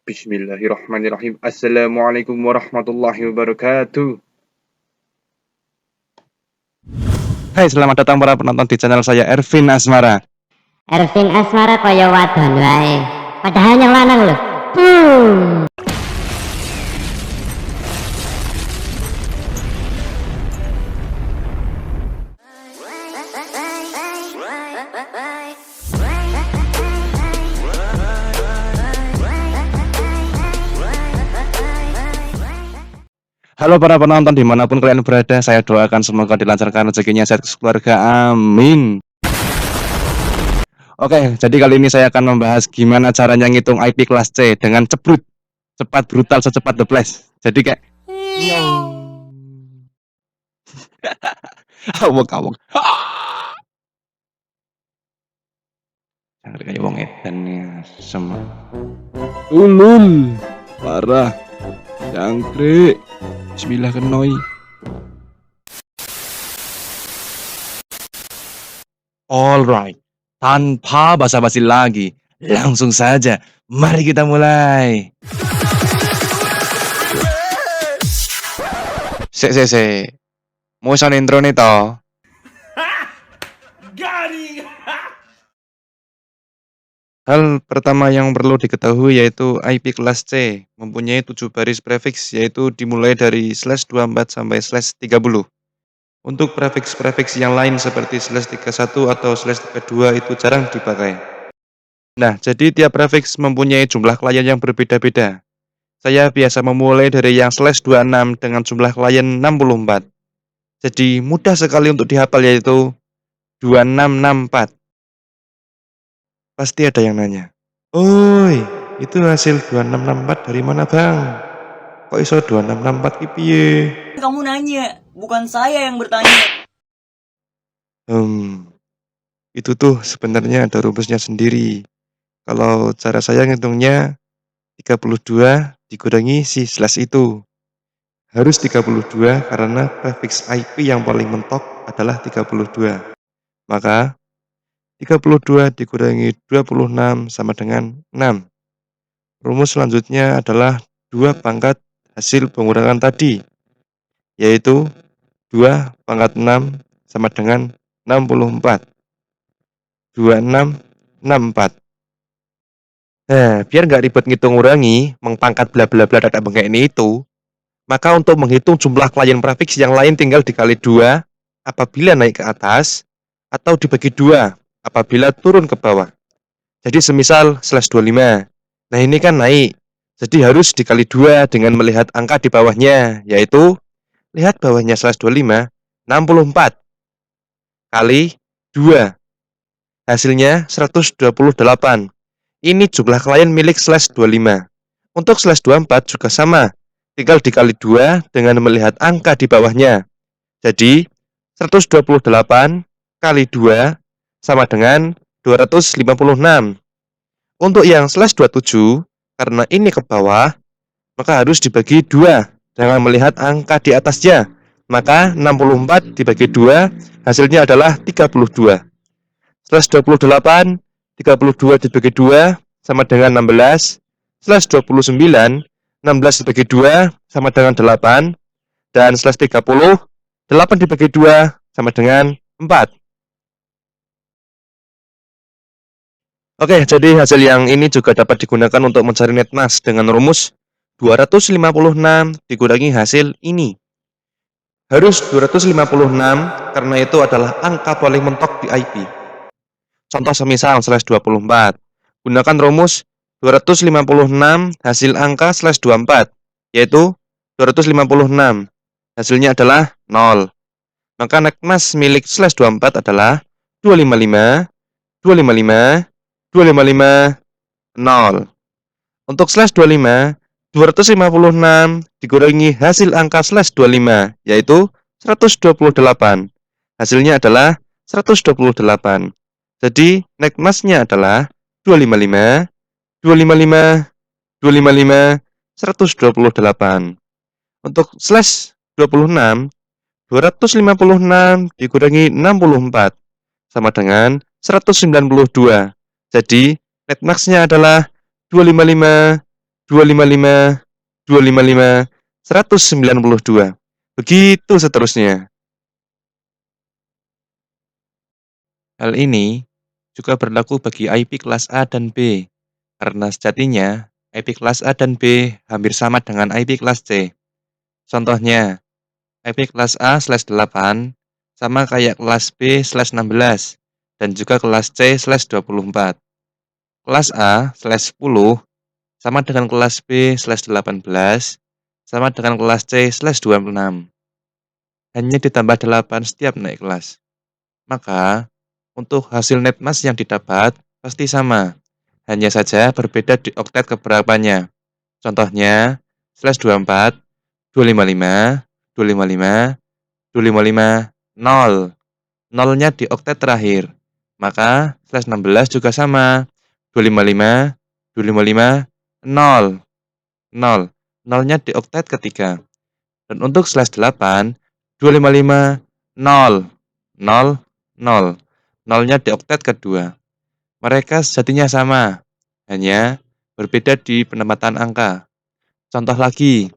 Bismillahirrahmanirrahim. Assalamualaikum warahmatullahi wabarakatuh. Hai, selamat datang para penonton di channel saya, Ervin Asmara. Ervin Asmara kaya wadon wae. Padahal yang lanang lho. Halo para penonton dimanapun kalian berada, saya doakan semoga dilancarkan rezekinya, sehat keluarga, amin. Oke, jadi kali ini saya akan membahas gimana caranya ngitung IP kelas C dengan cepat, brutal, secepat The Flash. Jadi kayak awok. Jangan kayak wong edannya semua. Ulul, parah, jangkrik. Bismillah kenoi. Alright, tanpa basa-basi lagi, langsung saja, mari kita mulai. Se, mau sound intro nih toh. Hal pertama yang perlu diketahui yaitu IP kelas C mempunyai 7 baris prefiks, yaitu dimulai dari /24 sampai /30. Untuk prefiks yang lain seperti /31 atau /32 itu jarang dipakai. Nah, jadi tiap prefiks mempunyai jumlah klien yang berbeda-beda. Saya biasa memulai dari yang /26 dengan jumlah klien 64. Jadi mudah sekali untuk dihafal, yaitu 2664. Pasti ada yang nanya, "Oi, itu hasil 2664 dari mana bang? Kok iso 2664 ki piye?" Kamu nanya, bukan saya yang bertanya. Itu tuh sebenarnya ada rumusnya sendiri. Kalau cara saya ngitungnya 32 dikurangi si slash itu. Harus 32 karena prefiks IP yang paling mentok adalah 32. Maka 32 dikurangi 26 sama dengan 6. Rumus selanjutnya adalah 2 pangkat hasil pengurangan tadi, yaitu 2 pangkat 6 sama dengan 64. 2664. Biar nggak ribet ngitung ngurangi, mengpangkat bla bla bla dadak bengkek ini itu, maka untuk menghitung jumlah klien prefiks yang lain tinggal dikali 2 apabila naik ke atas, atau dibagi 2 apabila turun ke bawah. Jadi semisal /25. Nah ini kan naik, jadi harus dikali 2 dengan melihat angka di bawahnya, yaitu lihat bawahnya /25, 64 kali 2. Hasilnya 128. Ini jumlah klien milik /25. Untuk /24 juga sama, tinggal dikali 2 dengan melihat angka di bawahnya. Jadi 128 kali 2 sama dengan 256. Untuk yang /27, karena ini ke bawah, maka harus dibagi 2 dengan melihat angka di atasnya. Maka 64 dibagi 2, hasilnya adalah 32. /28, 32 dibagi 2 sama dengan 16. /29, 16 dibagi 2 sama dengan 8. Dan /30, 8 dibagi 2 sama dengan 4. Oke, jadi hasil yang ini juga dapat digunakan untuk mencari netmas dengan rumus 256 dikurangi hasil ini. Harus 256 karena itu adalah angka paling mentok di IP. Contoh semisal /24. Gunakan rumus 256 hasil angka /24, yaitu 256. Hasilnya adalah 0. Maka netmas milik /24 adalah 255, 255, 255, 0. Untuk /25, 256 dikurangi hasil angka /25, yaitu 128. Hasilnya adalah 128. Jadi netmasnya adalah 255, 255, 255, 128. Untuk /26, 256 dikurangi 64 sama dengan 192. Jadi netmaxnya adalah 255, 255, 255, 192. Begitu seterusnya. Hal ini juga berlaku bagi IP kelas A dan B, karena sejatinya IP kelas A dan B hampir sama dengan IP kelas C. Contohnya, IP kelas A/8 sama kayak kelas B/16 dan juga kelas C/24. Kelas A/10 sama dengan kelas B/18 sama dengan kelas C/26. Hanya ditambah 8 setiap naik kelas. Maka, untuk hasil netmas yang didapat pasti sama. Hanya saja berbeda di oktet keberapanya. Contohnya, /24, 255, 255, 255, 0. Nolnya di oktet terakhir. Maka, /16 juga sama. 255, 255, 0. 0. Nolnya di oktet ketiga. Dan untuk /8, 255, 0. 0, 0. Nolnya di oktet kedua. Mereka sejatinya sama, hanya berbeda di penempatan angka. Contoh lagi,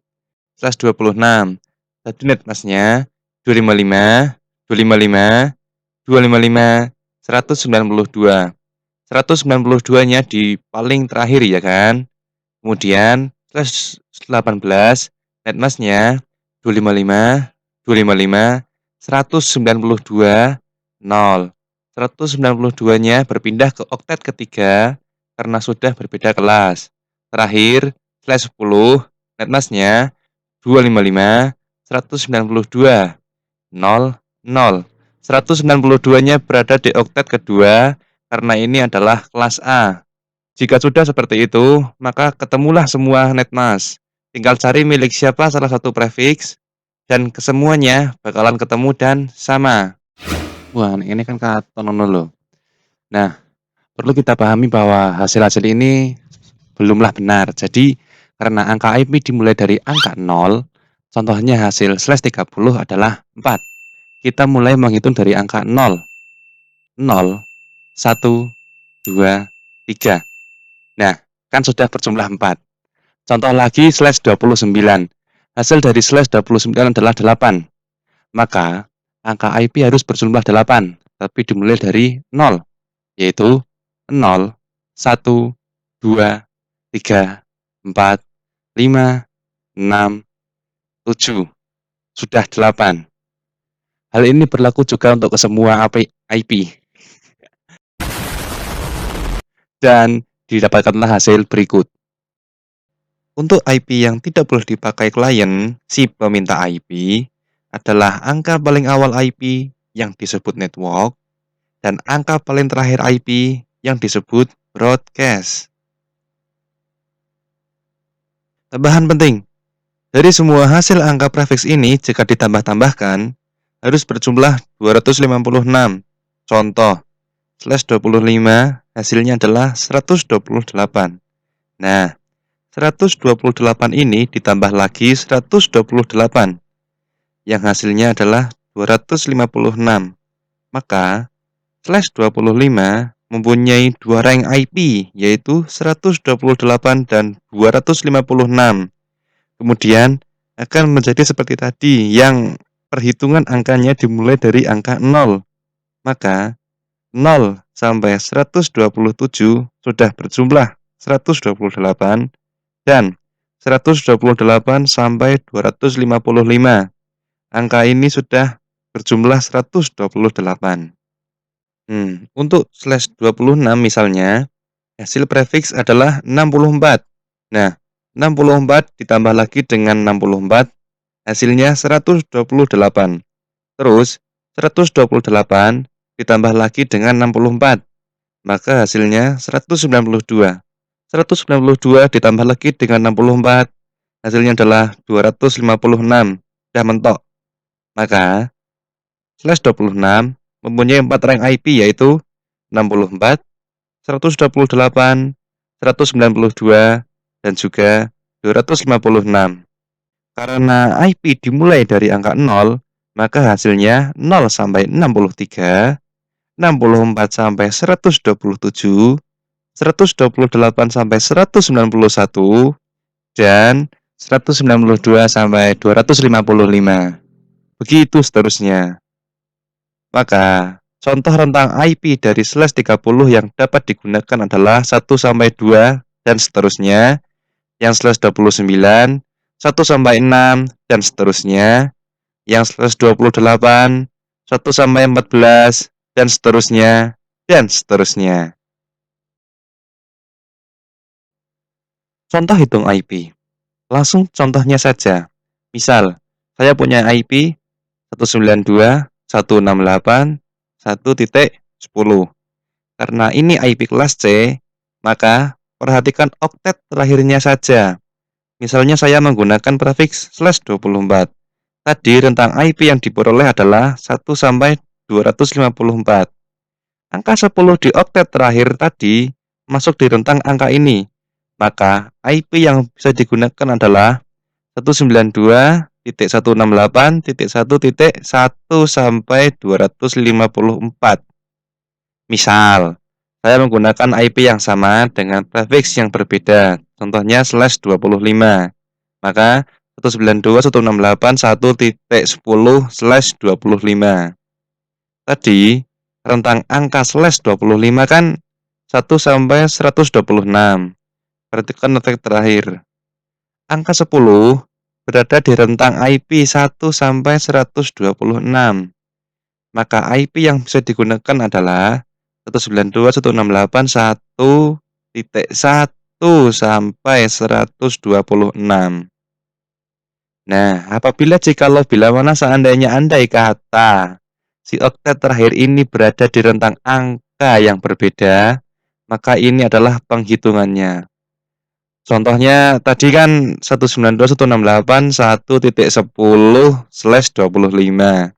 /26. Tadi netmasnya 255, 255, 255, 192. 192-nya di paling terakhir ya kan. Kemudian /18 netmasnya 255, 255, 192, 0. 192-nya berpindah ke oktet ketiga karena sudah berbeda kelas. Terakhir, /10 netmasnya 255, 192, 0, 0. 192-nya berada di oktet kedua karena ini adalah kelas A. Jika sudah seperti itu, maka ketemulah semua netmas. Tinggal cari milik siapa salah satu prefix, dan kesemuanya bakalan ketemu dan sama. Wah, ini kan katonono loh. Nah, perlu kita pahami bahwa hasil-hasil ini belumlah benar. Jadi, karena angka IP dimulai dari angka 0, contohnya hasil /30 adalah 4. Kita mulai menghitung dari angka 0. 0, 1, 2, 3. Nah, kan sudah berjumlah 4. Contoh lagi /29. Hasil dari /29 adalah 8. Maka, angka IP harus berjumlah 8, tapi dimulai dari 0, yaitu 0, 1, 2, 3, 4, 5, 6, 7. Sudah 8. Hal ini berlaku juga untuk semua IP. Dan didapatkanlah hasil berikut. Untuk IP yang tidak boleh dipakai klien, si peminta IP adalah angka paling awal IP yang disebut network dan angka paling terakhir IP yang disebut broadcast. Tambahan penting, dari semua hasil angka prefix ini jika ditambah-tambahkan harus berjumlah 256. Contoh, /25 hasilnya adalah 128. Nah, 128 ini ditambah lagi 128 yang hasilnya adalah 256. Maka /25 mempunyai dua rank IP yaitu 128 dan 256. Kemudian akan menjadi seperti tadi yang perhitungan angkanya dimulai dari angka 0. Maka 0 sampai 127 sudah berjumlah 128 dan 128 sampai 255. Angka ini sudah berjumlah 128. Untuk /26 misalnya, hasil prefix adalah 64. Nah, 64 ditambah lagi dengan 64, hasilnya 128. Terus, 128 ditambah lagi dengan 64, maka hasilnya 192. 192 ditambah lagi dengan 64, hasilnya adalah 256. Sudah mentok. Maka, /26 mempunyai 4 rank IP yaitu 64, 128, 192, dan juga 256. Karena IP dimulai dari angka 0, maka hasilnya 0 sampai 63, 64 sampai 127, 128 sampai 191, dan 192 sampai 255. Begitu seterusnya. Maka contoh rentang IP dari slash 30 yang dapat digunakan adalah 1 sampai 2 dan seterusnya. Yang slash 29, 1 sampai 6 dan seterusnya. Yang slash 28, 1 sampai 14 dan seterusnya dan seterusnya. Contoh hitung IP. Langsung contohnya saja. Misal, saya punya IP 192.168.1.10. Karena ini IP kelas C, maka perhatikan oktet terakhirnya saja. Misalnya saya menggunakan prefiks /24. Tadi rentang IP yang diperoleh adalah 1 sampai 254. Angka 10 di oktet terakhir tadi masuk di rentang angka ini. Maka IP yang bisa digunakan adalah 192.168.1.1 sampai 254. Misal, saya menggunakan IP yang sama dengan prefiks yang berbeda, contohnya /25. Maka 192.168.1.10/25. Tadi, rentang angka /25 kan 1 sampai 126. Perhatikan oktet terakhir. Angka 10 berada di rentang IP 1 sampai 126. Maka IP yang bisa digunakan adalah 192.168.1.1 sampai 126. Nah, apabila jikalau bila mana seandainya andai kata si oktet terakhir ini berada di rentang angka yang berbeda, maka ini adalah penghitungannya. Contohnya tadi kan 192.168.1.10/25.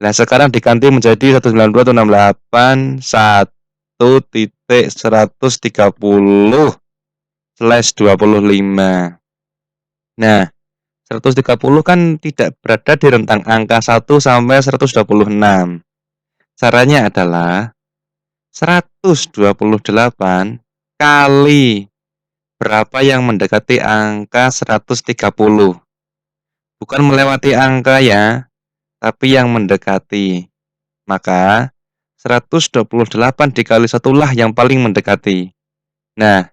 Nah, sekarang diganti menjadi 192.168.1.130/25. Nah, 130 kan tidak berada di rentang angka 1 sampai 126. Caranya adalah 128 kali berapa yang mendekati angka 130. Bukan melewati angka ya, tapi yang mendekati. Maka 128 dikali 1 lah yang paling mendekati. Nah,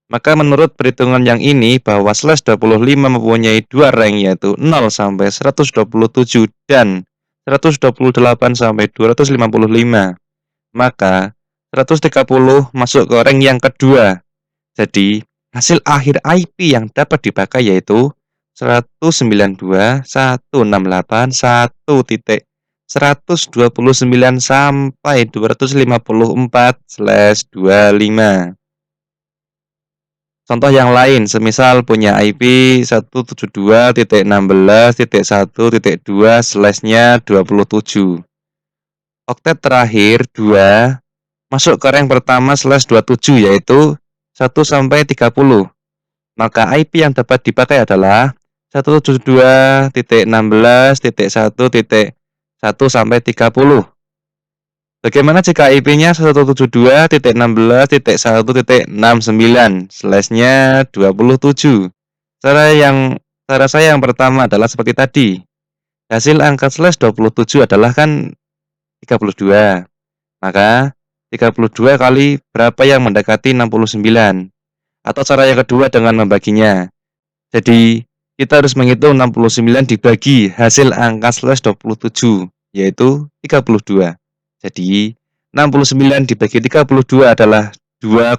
maka menurut perhitungan yang ini bahwa /25 mempunyai dua rank yaitu 0 sampai 127 dan 128 sampai 255. Maka 130 masuk ke rank yang kedua. Jadi, hasil akhir IP yang dapat dipakai yaitu 192.168.1.129 sampai 254/25. Contoh yang lain, semisal punya IP 172.16.1.2/nya 27. Oktet terakhir 2 masuk ke rank pertama /27 yaitu 1 sampai 30. Maka IP yang dapat dipakai adalah 172.16.1.1 sampai 30. Bagaimana jika IP-nya 172.16.1.69/nya 27? Cara saya yang pertama adalah seperti tadi. Hasil angka /27 adalah kan 32. Maka 32 kali berapa yang mendekati 69? Atau cara yang kedua dengan membaginya. Jadi, kita harus menghitung 69 dibagi hasil angka /27, yaitu 32. Jadi, 69 dibagi 32 adalah 2,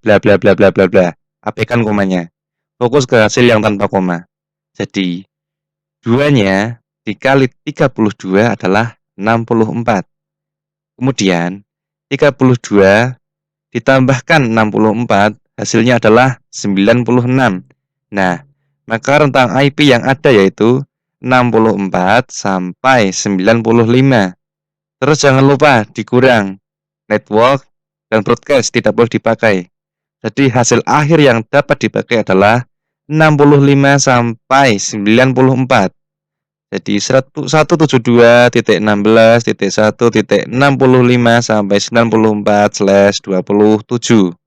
bla bla bla bla bla bla. Abaikan komanya. Fokus ke hasil yang tanpa koma. Jadi, 2-nya dikali 32 adalah 64. Kemudian, 32 ditambahkan 64, hasilnya adalah 96. Nah, maka rentang IP yang ada yaitu 64 sampai 95. Terus jangan lupa dikurang. Network dan broadcast tidak boleh dipakai. Jadi hasil akhir yang dapat dipakai adalah 65 sampai 94. Jadi 172.16.1.65 sampai 94/27.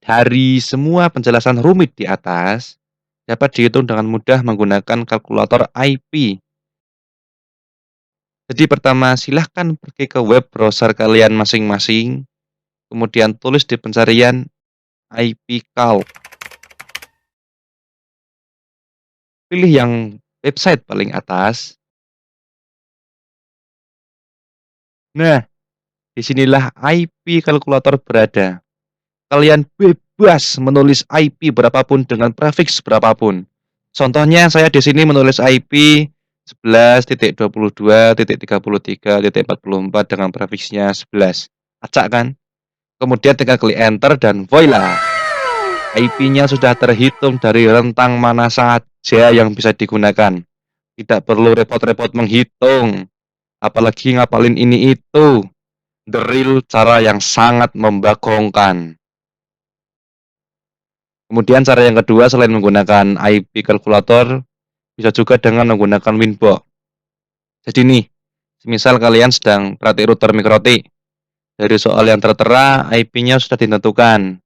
Dari semua penjelasan rumit di atas, dapat dihitung dengan mudah menggunakan kalkulator IP. Jadi pertama, silahkan pergi ke web browser kalian masing-masing, kemudian tulis di pencarian IP Calc. Pilih yang website paling atas. Nah, disinilah IP kalkulator berada. Kalian bebas menulis IP berapapun dengan prefiks berapapun. Contohnya saya di sini menulis IP 11.22.33.44 dengan prefiksnya 11. Acak kan? Kemudian tinggal klik enter dan voila. IP-nya sudah terhitung dari rentang mana saja yang bisa digunakan. Tidak perlu repot-repot menghitung, apalagi ngapalin ini itu. The real cara yang sangat membagongkan. Kemudian cara yang kedua selain menggunakan IP kalkulator, bisa juga dengan menggunakan Winbox. Jadi nih, misal kalian sedang praktik router mikrotik. Dari soal yang tertera, IP-nya sudah ditentukan.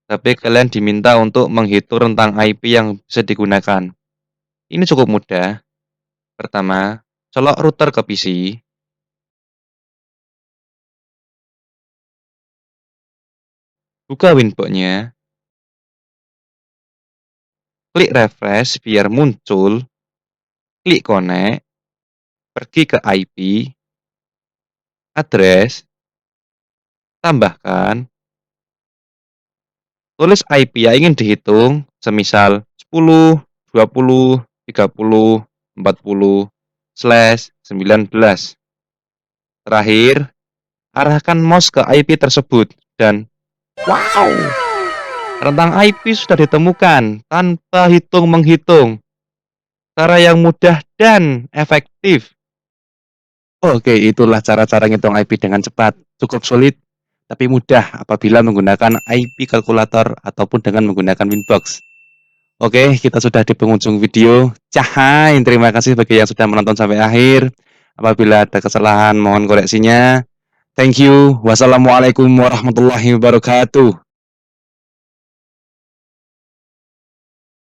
Tapi kalian diminta untuk menghitung rentang IP yang bisa digunakan. Ini cukup mudah. Pertama, colok router ke PC. Buka Winbox-nya. Klik refresh biar muncul. Klik connect. Pergi ke IP. Address. Tambahkan. Tulis IP yang ingin dihitung, semisal 10, 20, 30, 40, /19. Terakhir, arahkan mouse ke IP tersebut dan wow! Rentang IP sudah ditemukan tanpa hitung-menghitung. Cara yang mudah dan efektif. Oke, itulah cara-cara ngitung IP dengan cepat. Cukup sulit, tapi mudah apabila menggunakan IP kalkulator ataupun dengan menggunakan Winbox. Oke, kita sudah di penghujung video. Cahai, terima kasih bagi yang sudah menonton sampai akhir. Apabila ada kesalahan, mohon koreksinya. Thank you. Wassalamualaikum warahmatullahi wabarakatuh.